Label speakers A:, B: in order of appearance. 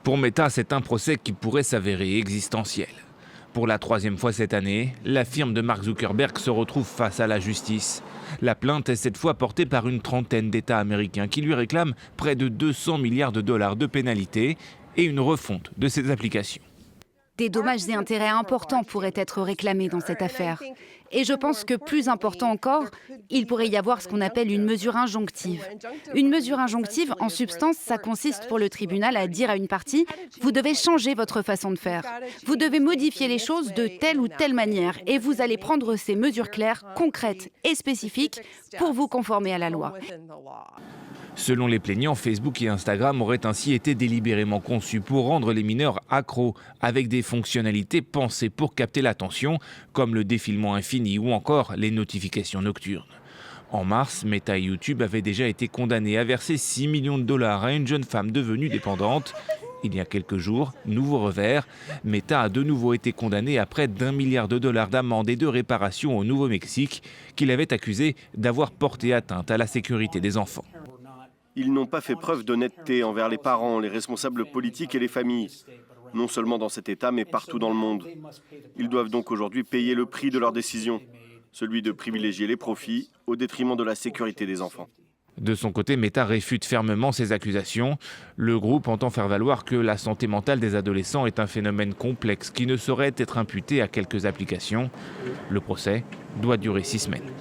A: Pour Meta, c'est un procès qui pourrait s'avérer existentiel. Pour la troisième fois cette année, la firme de Mark Zuckerberg se retrouve face à la justice. La plainte est cette fois portée par une trentaine d'États américains qui lui réclament près de 200 milliards de dollars de pénalités et une refonte de ses applications.
B: Des dommages et intérêts importants pourraient être réclamés dans cette affaire. Et je pense que plus important encore, il pourrait y avoir ce qu'on appelle une mesure injonctive. Une mesure injonctive, en substance, ça consiste pour le tribunal à dire à une partie « vous devez changer votre façon de faire, vous devez modifier les choses de telle ou telle manière et vous allez prendre ces mesures claires, concrètes et spécifiques pour vous conformer à la loi ».
A: Selon les plaignants, Facebook et Instagram auraient ainsi été délibérément conçus pour rendre les mineurs accros, avec des fonctionnalités pensées pour capter l'attention, comme le défilement infini ou encore les notifications nocturnes. En mars, Meta et YouTube avaient déjà été condamnés à verser 6 millions de dollars à une jeune femme devenue dépendante. Il y a quelques jours, nouveau revers, Meta a de nouveau été condamné à près d'1 milliard de dollars d'amende et de réparation au Nouveau-Mexique, qu'il avait accusé d'avoir porté atteinte à la sécurité des enfants.
C: Ils n'ont pas fait preuve d'honnêteté envers les parents, les responsables politiques et les familles, non seulement dans cet État, mais partout dans le monde. Ils doivent donc aujourd'hui payer le prix de leurs décisions, celui de privilégier les profits au détriment de la sécurité des enfants.
A: De son côté, Meta réfute fermement ces accusations. Le groupe entend faire valoir que la santé mentale des adolescents est un phénomène complexe qui ne saurait être imputé à quelques applications. Le procès doit durer 6 semaines.